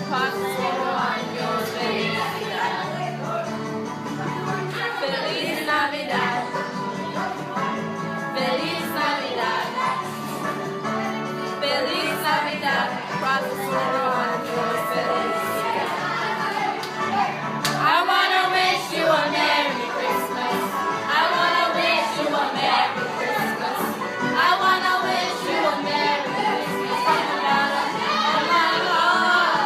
Prospero año, felicidad. Feliz Navidad. Feliz Navidad. Feliz Navidad. Prospero año, felicidad. I wanna wish you a Merry Christmas. I wanna wish you a Merry Christmas. I wanna wish you a Merry Christmas from the bottom of my heart.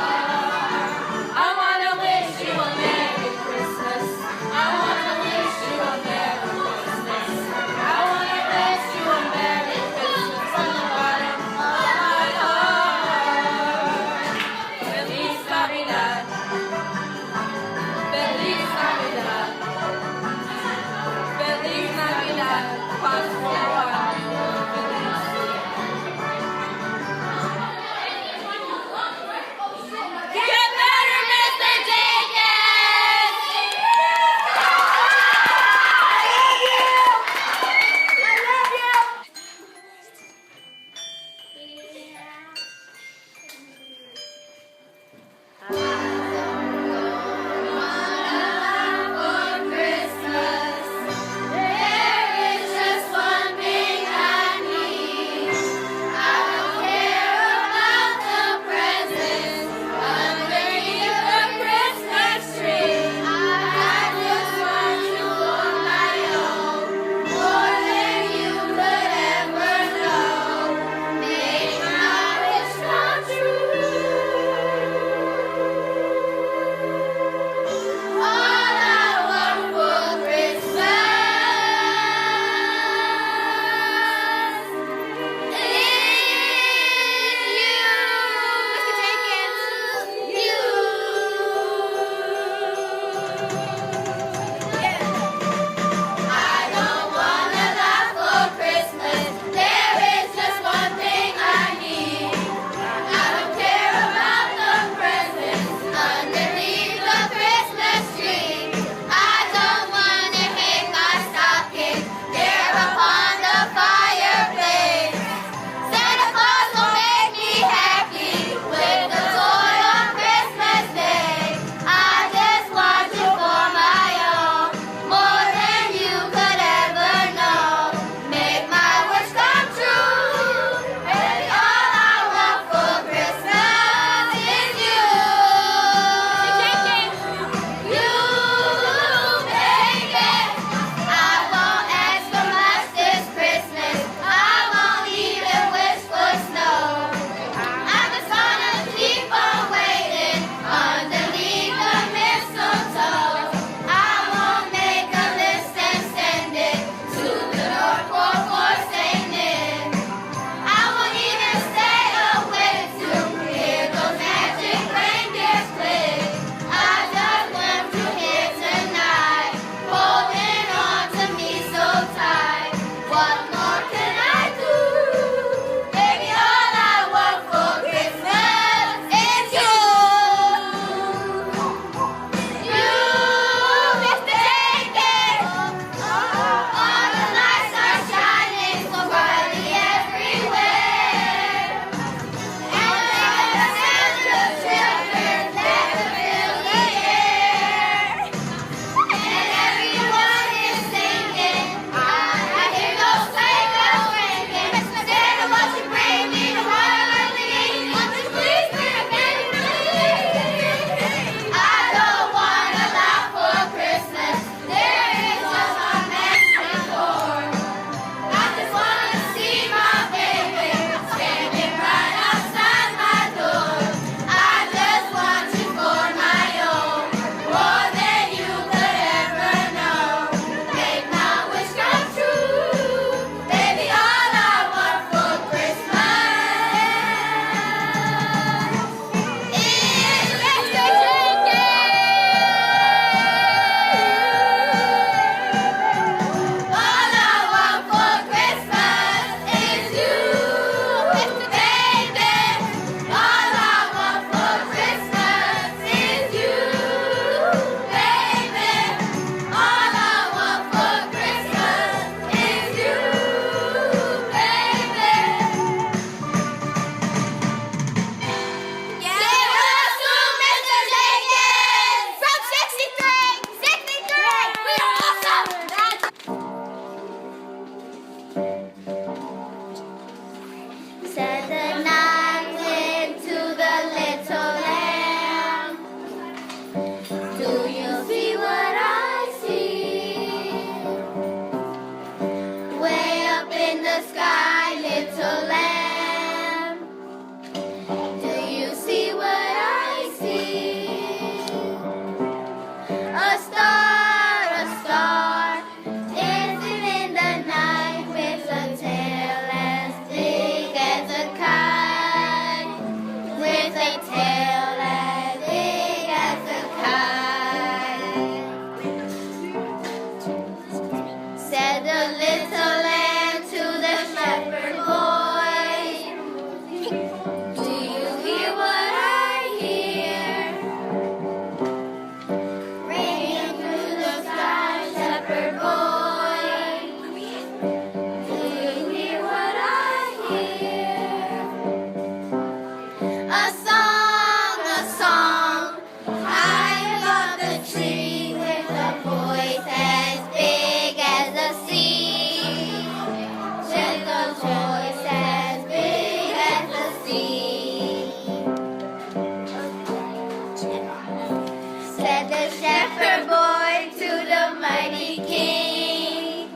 King.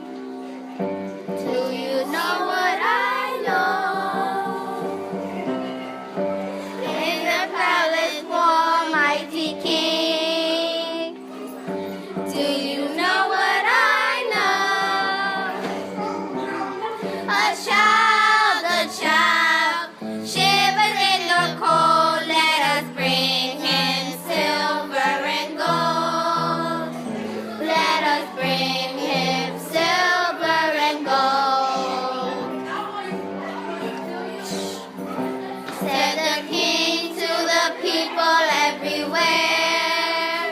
Do you know what I know? In the palace for mighty King. Do you know what I know? A child shivers in the cold. Let us bring him silver and gold. Let us bring him silver and gold. Said the King to the people everywhere.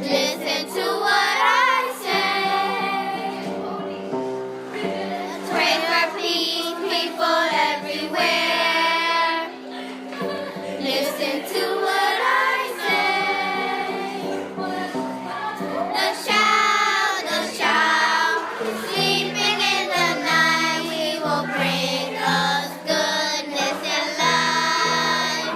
Listen to what I say. Pray for peace, people everywhere. Listen to what I say. The child, sleeping in the night, we will bring us goodness and light.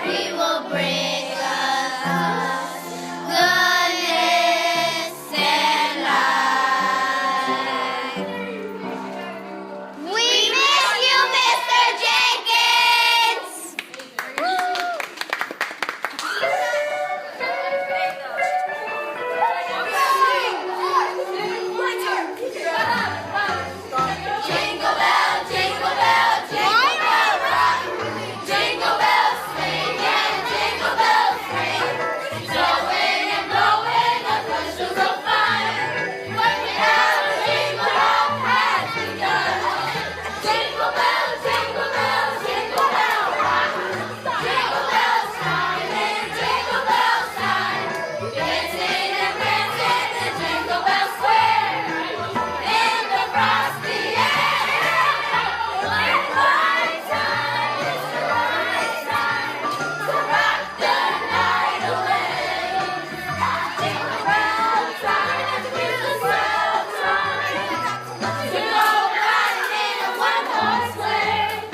We will bring us goodness and light. We miss you, Mr. Jenkins. Jingle bell, jingle bell, jingle bell rock. Jingle bells swing and jingle bells ring. Snowing and blowing the bushels of fun. Working out a jingle all has begun. Jingle bell, jingle bell, jingle bell rock. Jingle bells chime and jingle bells chime. Dancing and prancing the Jingle Bell Square. In the frosty air. It's the right time, it's the right time to rock the night away. Jingle bell time, Christmas bell time. To go riding in a one-horse sleigh.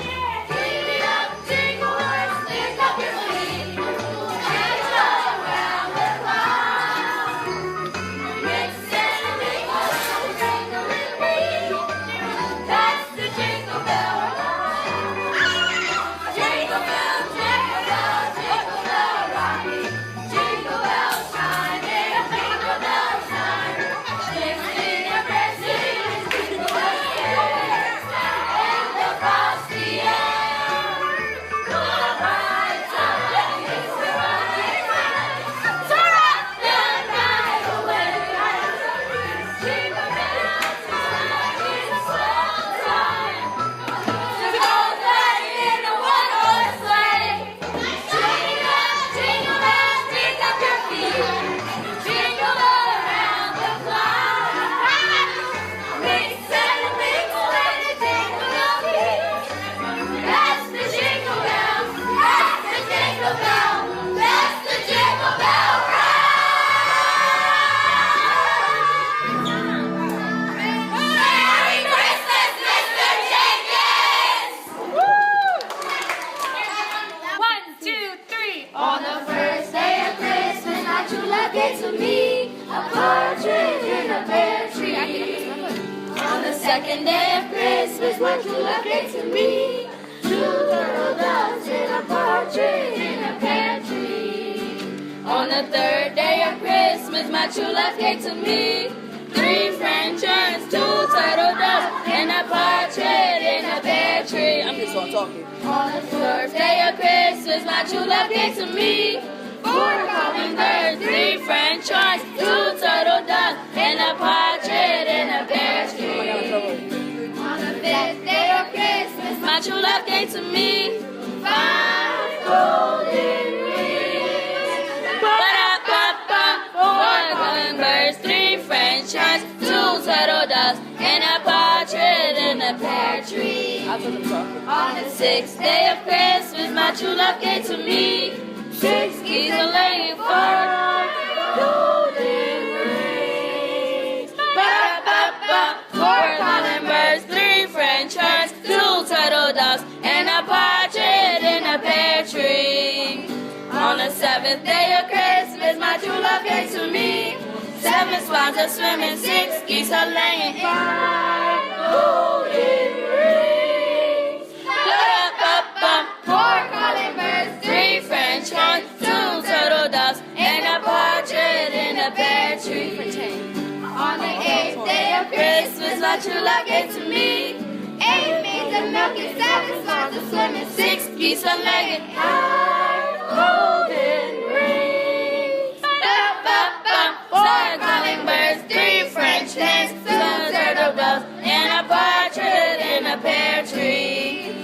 Giddy up, jingle horse, lift up your feet. Jingle around the clock. Mix and mingle, jingle with me. That's the Jingle Bell Rock. Jingle bell, jingle bell, jingle bell rock. Jingle bells chime and jingle bells chime. Dancing and prancing in Jingle Bell Square. In the frosty air. The right time, it's the right time to rock the night away. Jingle bell time, it's swell time to go gliding in a one-horse sleigh. Jingle up, jingle bells, pick up your feet. Jingle all around the clock. Mix and mingle and the jingle bell beat. That's the Jingle Bell, that's the Jingle Bell, that's the Jingle Bell Merry Christmas, Mr. Jenkins! 1, 2, 3. On the first day of Christmas, my true love gave to me a partridge in a pear tree. On the second day of Christmas, my true love gave to me 2 turtle doves and a partridge in a pear tree. On the third day of Christmas, my true love gave to me 3 French hens, 2 turtle doves, and a partridge in a pear tree. I'm just not talking. On the fourth day of Christmas, my true love gave to me 4 hummingbirds, 3 French hens, 2 turtle doves, and a partridge in a pear tree. On the fifth day of Christmas, my true love gave to me 5 golden rings. Ba-da-ba-ba, 4 hummingbirds, 3 French hens, 2 turtle doves, and a partridge in a pear tree. On the sixth day of Christmas, my true love gave to me 6 geese a-laying, 4 golden rings. Ba-da-ba-ba, 4 hummingbirds, 3 French hens, 2 turtle doves, and a partridge in a pear tree. On the seventh day of Christmas, my true love gave to me 7 swans are swimming, 6 geese are laying, 5 golden rings. Ba-da-ba-bum, 4 calling birds, 3 French hens, 2 turtle doves, and a partridge in a pear tree. On the 8th day of Christmas, my true love gave to me 8 maids of milk and 7 swans are swimming, 6 geese are laying, 5 golden rings. Ba-da-ba-bum, 4 calling birds, 3 French hens, 2 turtle doves, and a partridge in a pear tree.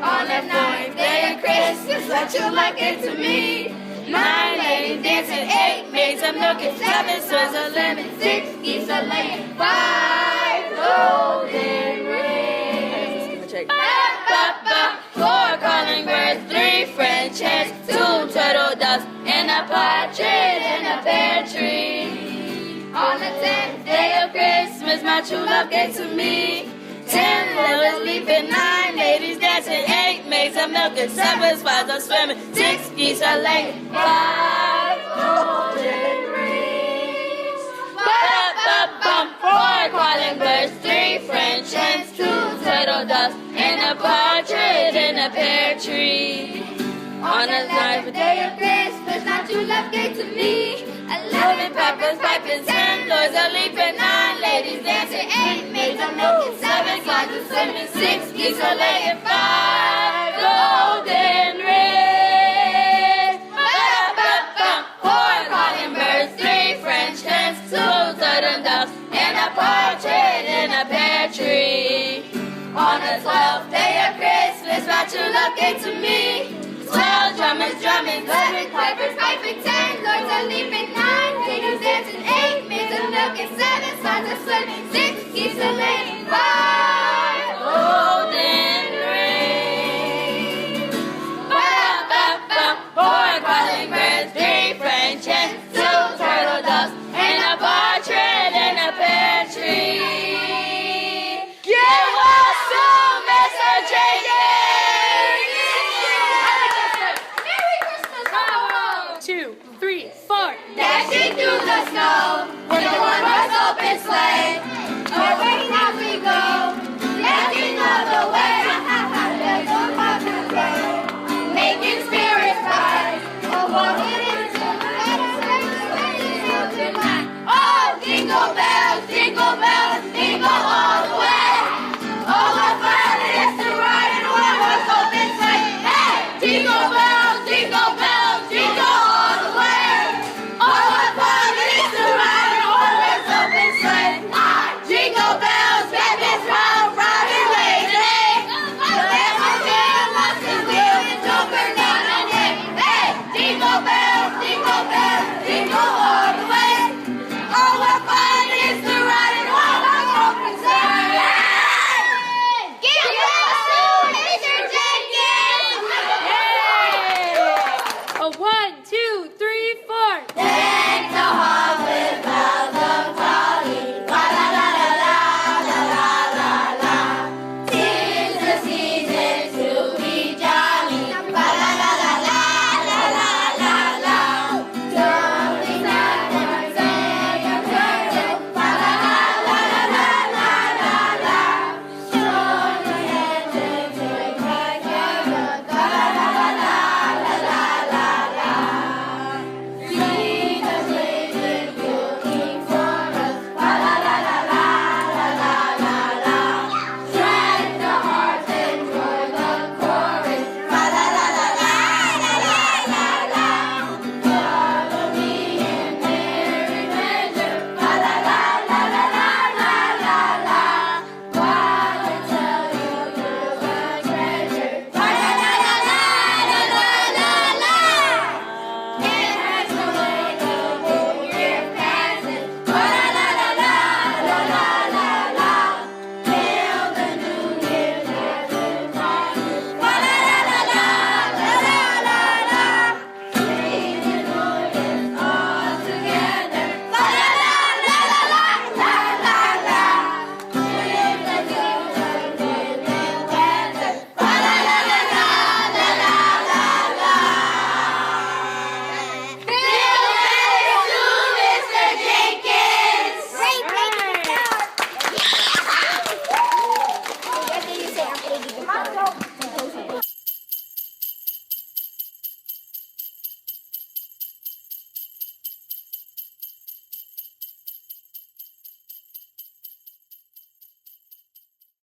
On the 9th day of Christmas, my true love gave to me 9 ladies dancing, 8 maids of milk and 7 swans of lemon, 6 geese are laying, 5 golden rings. Ba-ba-ba, 4 calling birds, 3 French hens, 2 turtle doves, and a partridge in a pear tree. On the 10th day of Christmas, my true love gave to me 10 lovers leaping, 9 ladies dancing, 8 maids of milk and 7 swans are swimming, 6 geese are laying, 5 golden rings. Ba-da-ba-bum, 4 calling birds, 3 French hens, 2 turtle doves, and a partridge in a pear tree. On the 9th day of Christmas, my true love gave to me 11 peppers piping, 10 lords are leaping, 9 ladies dancing, 8 maids of milk and 7 swans are swimming, 6 geese are laying, 5 golden rings. Ba-da-ba-bum, 4 calling birds, 3 French hens, 2 turtle doves, and a partridge in a pear tree. On the 12th day of Christmas, my true love gave to me 12 drummers drumming, 11 pipers piping, 10 lords are leaping, 9 ladies dancing, 8 maids of milk and 7 swans are swimming, 6 geese are laying, 5 golden rings. Ba-da-ba-bum, 4 calling birds, 3 French hens, 2 turtle doves, and a partridge in a pear tree. Give us some, Mr. Jenkins! 2, 3, 4. Dashing through the snow, with a one-horse open sleigh. Away now we go, dashing all the way. There's no popular way, making spirits rise. Oh, walking into the night. Oh, jingle bells, jingle all the way. Oh, what fun it is to ride in a one-horse open sleigh. Hey, jingle bells, jingle bells, jingle all the way. Oh, what fun it is to ride in a one-horse open sleigh. Jingle bells, babies round, riding lazy. The bells are down, lots of wheels and joker down and day. Hey, jingle bells, jingle all the way. Oh, what fun it is to ride in a one-horse open sleigh. Give us to Mr. Jenkins. A 1, 2,